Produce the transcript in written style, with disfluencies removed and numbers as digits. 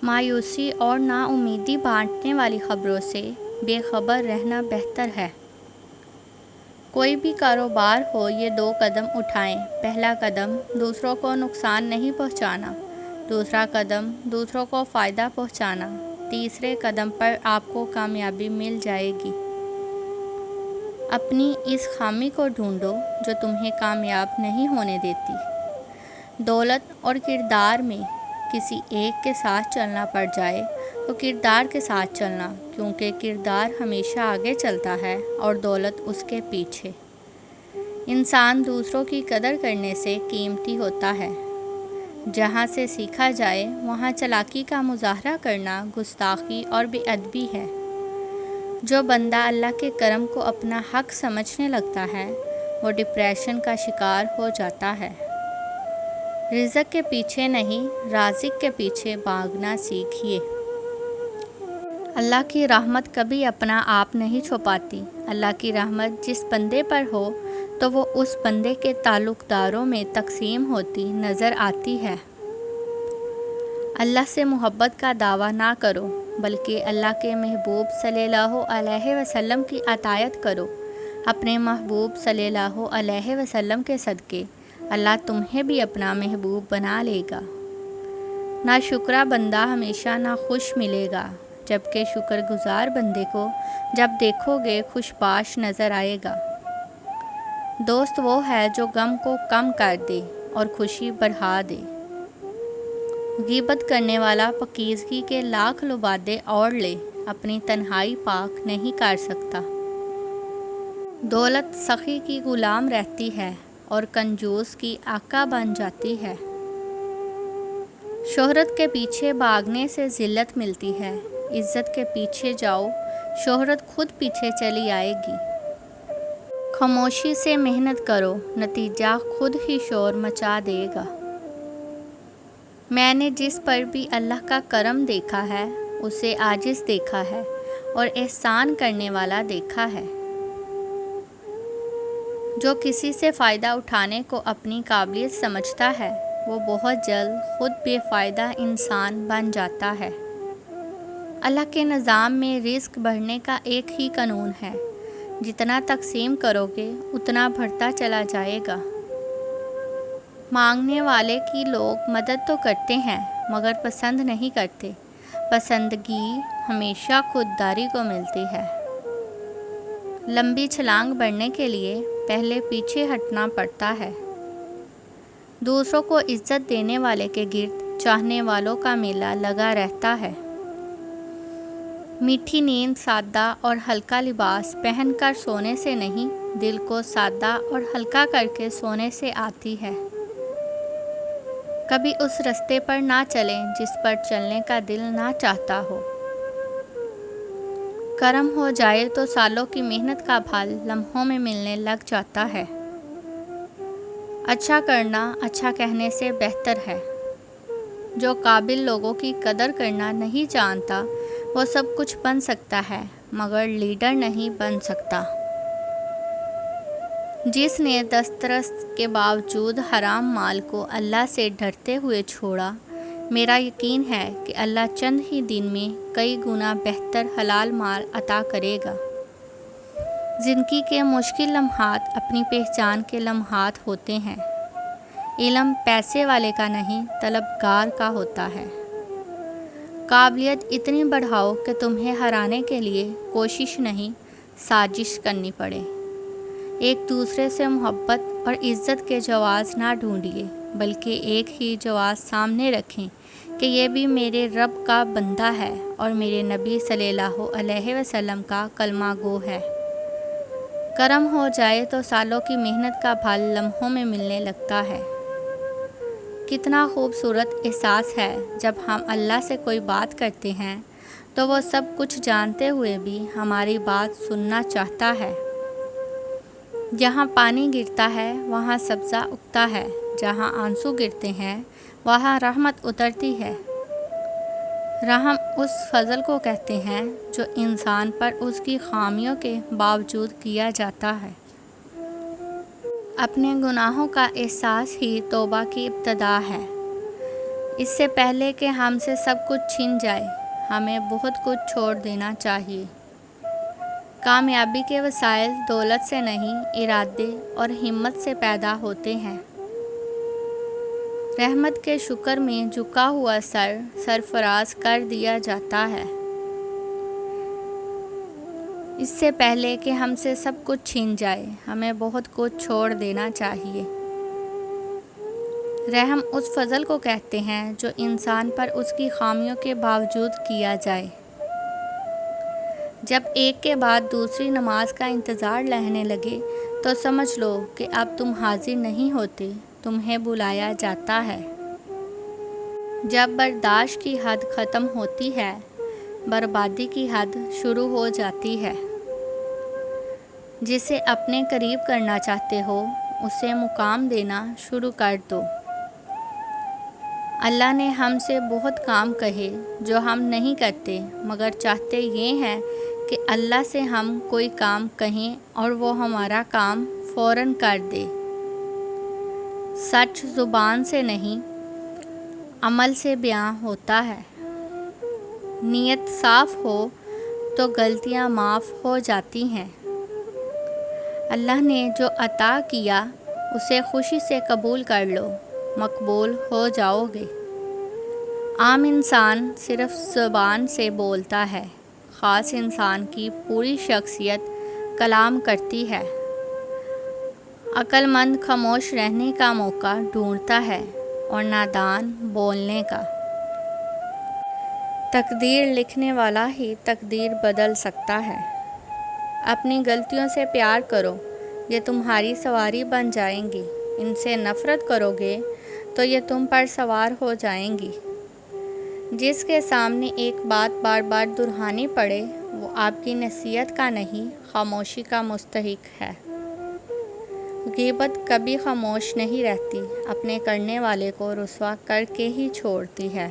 مایوسی اور ناامیدی بانٹنے والی خبروں سے بے خبر رہنا بہتر ہے۔ کوئی بھی کاروبار ہو، یہ 2 قدم اٹھائیں۔ پہلا قدم دوسروں کو نقصان نہیں پہنچانا، دوسرا قدم دوسروں کو فائدہ پہنچانا، تیسرے قدم پر آپ کو کامیابی مل جائے گی۔ اپنی اس خامی کو ڈھونڈو جو تمہیں کامیاب نہیں ہونے دیتی۔ دولت اور کردار میں کسی ایک کے ساتھ چلنا پڑ جائے تو کردار کے ساتھ چلنا، کیونکہ کردار ہمیشہ آگے چلتا ہے اور دولت اس کے پیچھے۔ انسان دوسروں کی قدر کرنے سے قیمتی ہوتا ہے۔ جہاں سے سیکھا جائے وہاں چالاکی کا مظاہرہ کرنا گستاخی اور بے ادبی ہے۔ جو بندہ اللہ کے کرم کو اپنا حق سمجھنے لگتا ہے وہ ڈپریشن کا شکار ہو جاتا ہے۔ رزق کے پیچھے نہیں، رازق کے پیچھے بھاگنا سیکھیے۔ اللہ کی رحمت کبھی اپنا آپ نہیں چھپاتی۔ اللہ کی رحمت جس بندے پر ہو تو وہ اس بندے کے تعلق داروں میں تقسیم ہوتی نظر آتی ہے۔ اللہ سے محبت کا دعویٰ نہ کرو، بلکہ اللہ کے محبوب صلی اللہ علیہ وسلم کی اطاعت کرو۔ اپنے محبوب صلی اللہ علیہ وسلم کے صدقے اللہ تمہیں بھی اپنا محبوب بنا لے گا۔ ناشکرا بندہ ہمیشہ ناخوش ملے گا، جبکہ شکر گزار بندے کو جب دیکھو گے خوشباش نظر آئے گا۔ دوست وہ ہے جو غم کو کم کر دے اور خوشی بڑھا دے۔ غیبت کرنے والا پاکیزگی کے لاکھ لبادے اوڑھ لے، اپنی تنہائی پاک نہیں کر سکتا۔ دولت سخی کی غلام رہتی ہے اور کنجوس کی آقا بن جاتی ہے۔ شہرت کے پیچھے بھاگنے سے ذلت ملتی ہے، عزت کے پیچھے جاؤ، شہرت خود پیچھے چلی آئے گی۔ خاموشی سے محنت کرو، نتیجہ خود ہی شور مچا دے گا۔ میں نے جس پر بھی اللہ کا کرم دیکھا ہے اسے عاجز دیکھا ہے اور احسان کرنے والا دیکھا ہے۔ جو کسی سے فائدہ اٹھانے کو اپنی قابلیت سمجھتا ہے وہ بہت جلد خود بے فائدہ انسان بن جاتا ہے۔ اللہ کے نظام میں رزق بڑھنے کا ایک ہی قانون ہے، جتنا تقسیم کرو گے اتنا بڑھتا چلا جائے گا۔ مانگنے والے کی لوگ مدد تو کرتے ہیں مگر پسند نہیں کرتے، پسندگی ہمیشہ خودداری کو ملتی ہے۔ لمبی چھلانگ بھرنے کے لیے پہلے پیچھے ہٹنا پڑتا ہے۔ دوسروں کو عزت دینے والے کے گرد چاہنے والوں کا میلہ لگا رہتا ہے۔ میٹھی نیند سادہ اور ہلکا لباس پہن کر سونے سے نہیں، دل کو سادہ اور ہلکا کر کے سونے سے آتی ہے۔ کبھی اس رستے پر نہ چلیں جس پر چلنے کا دل نہ چاہتا ہو۔ کرم ہو جائے تو سالوں کی محنت کا پھل لمحوں میں ملنے لگ جاتا ہے۔ اچھا کرنا اچھا کہنے سے بہتر ہے۔ جو قابل لوگوں کی قدر کرنا نہیں جانتا وہ سب کچھ بن سکتا ہے مگر لیڈر نہیں بن سکتا۔ جس نے دسترس کے باوجود حرام مال کو اللہ سے ڈرتے ہوئے چھوڑا، میرا یقین ہے کہ اللہ چند ہی دن میں کئی گنا بہتر حلال مال عطا کرے گا۔ زندگی کے مشکل لمحات اپنی پہچان کے لمحات ہوتے ہیں۔ علم پیسے والے کا نہیں، طلبگار کا ہوتا ہے۔ قابلیت اتنی بڑھاؤ کہ تمہیں ہرانے کے لیے کوشش نہیں، سازش کرنی پڑے۔ ایک دوسرے سے محبت اور عزت کے جواز نہ ڈھونڈیے، بلکہ ایک ہی جواز سامنے رکھیں کہ یہ بھی میرے رب کا بندہ ہے اور میرے نبی صلی اللہ علیہ وسلم کا کلمہ گو ہے۔ کرم ہو جائے تو سالوں کی محنت کا پھل لمحوں میں ملنے لگتا ہے۔ کتنا خوبصورت احساس ہے جب ہم اللہ سے کوئی بات کرتے ہیں تو وہ سب کچھ جانتے ہوئے بھی ہماری بات سننا چاہتا ہے۔ جہاں پانی گرتا ہے وہاں سبزہ اگتا ہے، جہاں آنسو گرتے ہیں وہاں رحمت اترتی ہے۔ رحم اس فضل کو کہتے ہیں جو انسان پر اس کی خامیوں کے باوجود کیا جاتا ہے۔ اپنے گناہوں کا احساس ہی توبہ کی ابتدا ہے۔ اس سے پہلے کہ ہم سے سب کچھ چھن جائے ہمیں بہت کچھ چھوڑ دینا چاہیے۔ کامیابی کے وسائل دولت سے نہیں، ارادے اور ہمت سے پیدا ہوتے ہیں۔ رحمت کے شکر میں جھکا ہوا سر سرفراز کر دیا جاتا ہے۔ اس سے پہلے کہ ہم سے سب کچھ چھن جائے ہمیں بہت کچھ چھوڑ دینا چاہیے۔ رحم اس فضل کو کہتے ہیں جو انسان پر اس کی خامیوں کے باوجود کیا جائے۔ جب ایک کے بعد دوسری نماز کا انتظار رہنے لگے تو سمجھ لو کہ اب تم حاضر نہیں ہوتے، تمہیں بلایا جاتا ہے۔ جب برداشت کی حد ختم ہوتی ہے، بربادی کی حد شروع ہو جاتی ہے۔ جسے اپنے قریب کرنا چاہتے ہو اسے مقام دینا شروع کر دو۔ اللہ نے ہم سے بہت کام کہے جو ہم نہیں کرتے، مگر چاہتے یہ ہیں کہ اللہ سے ہم کوئی کام کہیں اور وہ ہمارا کام فوراً کر دے۔ سچ زبان سے نہیں، عمل سے بیان ہوتا ہے۔ نیت صاف ہو تو غلطیاں معاف ہو جاتی ہیں۔ اللہ نے جو عطا کیا اسے خوشی سے قبول کر لو، مقبول ہو جاؤ گے۔ عام انسان صرف زبان سے بولتا ہے، خاص انسان کی پوری شخصیت کلام کرتی ہے۔ عقل مند خاموش رہنے کا موقع ڈھونڈتا ہے اور نادان بولنے کا۔ تقدیر لکھنے والا ہی تقدیر بدل سکتا ہے۔ اپنی غلطیوں سے پیار کرو، یہ تمہاری سواری بن جائیں گی۔ ان سے نفرت کرو گے تو یہ تم پر سوار ہو جائیں گی۔ جس کے سامنے ایک بات بار بار دہرانی پڑے وہ آپ کی نصیحت کا نہیں، خاموشی کا مستحق ہے۔ غیبت کبھی خاموش نہیں رہتی، اپنے کرنے والے کو رسوا کر کے ہی چھوڑتی ہے۔